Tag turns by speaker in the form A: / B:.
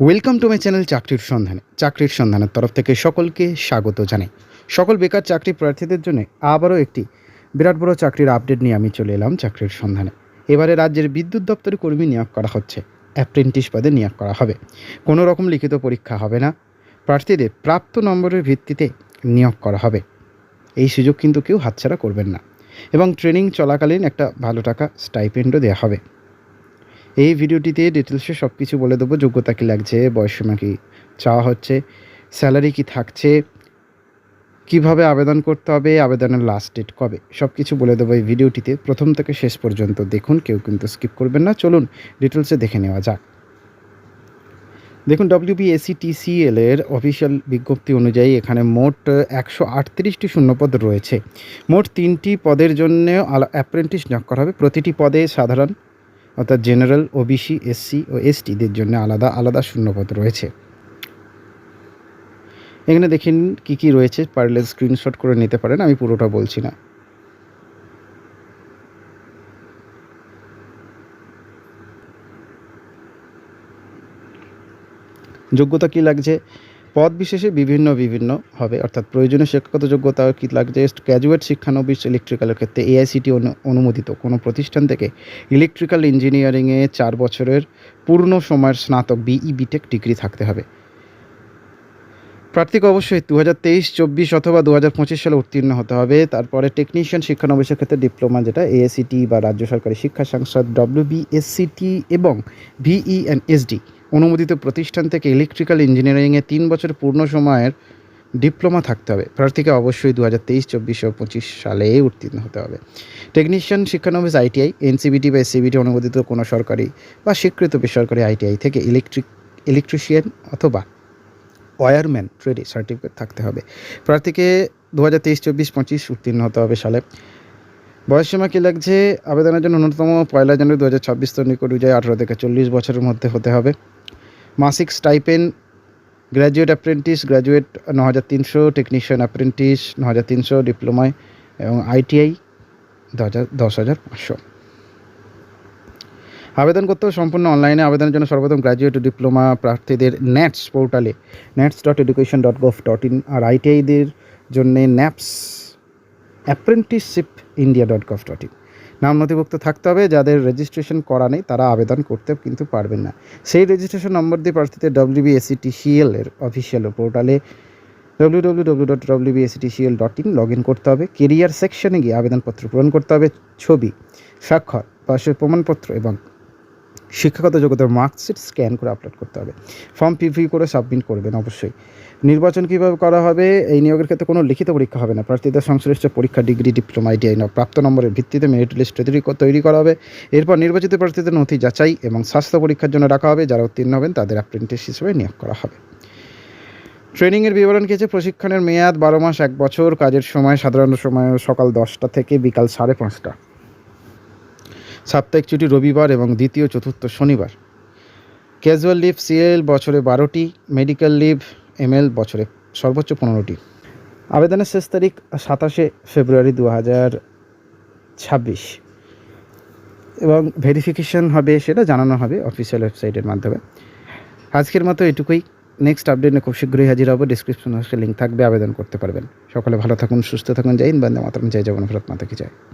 A: Welcome to my channel চাকরির সন্ধানের তরফ থেকে সকলকে স্বাগত জানাই। সকল বেকার চাকরি প্রার্থীদের জন্য আবারও একটি বিরাট বড় চাকরির আপডেট নিয়ে আমি চলে এলাম চাকরির সন্ধানে। এবারে রাজ্যের বিদ্যুৎ দপ্তরে কর্মী নিয়োগ করা হচ্ছে, অ্যাপ্রেন্টিস পদে নিয়োগ করা হবে। কোনো রকম লিখিত পরীক্ষা হবে না, প্রার্থীদের প্রাপ্ত নম্বরের ভিত্তিতে নিয়োগ করা হবে। এই সুযোগ কিন্তু কেউ হাতছাড়া করবেন না, এবং ট্রেনিং চলাকালীন একটা ভালো টাকা স্টাইপেন্ডও দেওয়া হবে। এই ভিডিওটিতে ডিটেলসে সব কিছু বলে দেবো। যোগ্যতা কী লাগছে, বয়সসীমা কী চাওয়া হচ্ছে, স্যালারি কী থাকছে, কিভাবে আবেদন করতে হবে, আবেদনের লাস্ট ডেট কবে, সব কিছু বলে দেবো এই ভিডিওটিতে। প্রথম থেকে শেষ পর্যন্ত দেখুন, কেউ কিন্তু স্কিপ করবেন না। চলুন ডিটেলসে দেখে নেওয়া যাক। দেখুন, WBSETCL এর অফিসিয়াল বিজ্ঞপ্তি অনুযায়ী এখানে মোট 138টি শূন্যপদ রয়েছে। মোট 3টি পদের জন্য অ্যাপ্রেন্টিস নিয়োগ করা হবে। প্রতিটি পদে সাধারণ অর্থাৎ জেনারেল, ওবিসি, এসসি ও এসটিদের জন্য আলাদা আলাদা শূন্যপদ রয়েছে। এখানে দেখেন কী কী রয়েছে, পারলে স্ক্রিনশট করে নিতে পারেন, আমি পুরোটা বলছি না। যোগ্যতা কী লাগছে, পদ বিশেষে বিভিন্ন হবে, অর্থাৎ প্রয়োজনীয় শিক্ষাগত যোগ্যতা কী লাগছে। গ্র্যাজুয়েট শিক্ষানবিশ ইলেকট্রিক্যালের ক্ষেত্রে AICTE অনুমোদিত কোনো প্রতিষ্ঠান থেকে ইলেকট্রিক্যাল ইঞ্জিনিয়ারিংয়ে 4 বছরের পূর্ণ সময়ের স্নাতক BE/BTech ডিগ্রি থাকতে হবে। প্রার্থীকে অবশ্যই 2023-24 অথবা 2025 সালে উত্তীর্ণ হতে হবে। তারপরে টেকনিশিয়ান শিক্ষানবিশের ক্ষেত্রে ডিপ্লোমা, যেটা AICTE বা রাজ্য সরকারি শিক্ষা সংসদ WBSCT এবং VENSD অনুমোদিত প্রতিষ্ঠান থেকে ইলেকট্রিক্যাল ইঞ্জিনিয়ারিংয়ে 3 বছর পূর্ণ সময়ের ডিপ্লোমা থাকতে হবে। প্রার্থীকে অবশ্যই 2023-24 ও 25 সালে উত্তীর্ণ হতে হবে। টেকনিশিয়ান শিক্ষানবিশ ITI, NCVT বা SCVT অনুমোদিত কোনো সরকারি বা স্বীকৃত বেসরকারি ITI থেকে ইলেকট্রিশিয়ান অথবা ওয়্যারম্যান ট্রেডে সার্টিফিকেট থাকতে হবে। প্রার্থীকে 2023-24-25 উত্তীর্ণ হতে হবে সালে। বয়সসীমা কী লাগছে, আবেদনের জন্য ন্যূনতম 1 জানুয়ারি 2026 তারিখ অনুযায়ী 18 থেকে 40 বছরের মধ্যে হতে হবে। মাসিক stipend, graduate apprentice graduate 9,300, technician apprentice 9,300, ডিপ্লোমায় এবং ITI 10,500। আবেদন করতে হবে সম্পূর্ণ অনলাইনে। আবেদনের জন্য সর্বপ্রথম গ্র্যাজুয়েট ও ডিপ্লোমা প্রার্থীদের NATS পোর্টালে nats.education.gov.in আর ITIদের জন্য NAPS apprenticeshipindia.gov.in নাম নথিভুক্ত থাকতে হবে। যাদের রেজিস্ট্রেশন করা নেই তারা আবেদন করতে কিন্তু পারবেন না। সেই রেজিস্ট্রেশন নম্বর দিয়ে প্রার্থীদের WBSETCL এর অফিসিয়াল পোর্টালে www.wbsctcl.in লগ ইন করতে হবে। কেরিয়ার সেকশনে গিয়ে আবেদনপত্র পূরণ করতে হবে। ছবি, স্বাক্ষর, পাশের প্রমাণপত্র এবং শিক্ষাগত যোগ্যতার মার্কশিট স্ক্যান করে আপলোড করতে হবে। ফর্ম PV করে সাবমিট করবেন অবশ্যই। নির্বাচন কীভাবে করা হবে, এই নিয়োগের ক্ষেত্রে কোনো লিখিত পরীক্ষা হবে না। প্রার্থীদের সংশ্লিষ্ট পরীক্ষা, ডিগ্রি, ডিপ্লোমা, ITI প্রাপ্ত নম্বরের ভিত্তিতে মেরিট লিস্ট তৈরি করা হবে। এরপর নির্বাচিত প্রার্থীদের নথি যাচাই এবং স্বাস্থ্য পরীক্ষার জন্য রাখা হবে। যারা উত্তীর্ণ হবেন তাদের অ্যাপ্রেন্টিস হিসেবে নিয়োগ করা হবে। ট্রেনিংয়ের বিবরণ কী আছে, প্রশিক্ষণের মেয়াদ 12 মাস 1 বছর। কাজের সময় সাধারণ সময় সকাল 10টা থেকে বিকাল 5:30। সাপ্তাহিক ছুটি রবিবার এবং দ্বিতীয় চতুর্থ শনিবার। ক্যাজুয়াল লিভ CL বছরে 12টি, মেডিকেল লিভ ML বছরে সর্বোচ্চ 15টি। আবেদনের শেষ তারিখ 27 ফেব্রুয়ারি 2026 এবং ভেরিফিকেশন হবে সেটা জানানো হবে অফিসিয়াল ওয়েবসাইটের মাধ্যমে। আজকের মতো এটুকুই। নেক্সট আপডেট নিয়ে খুব শীঘ্রই হাজির হবো। ডিসক্রিপশন লিঙ্ক থাকবে, আবেদন করতে পারবেন। সকলে ভালো থাকুন, সুস্থ থাকুন। জয় হিন্দ, বন্দে মাতরম, জয় জগন্নাথ, ভারত মাতা কি জয়।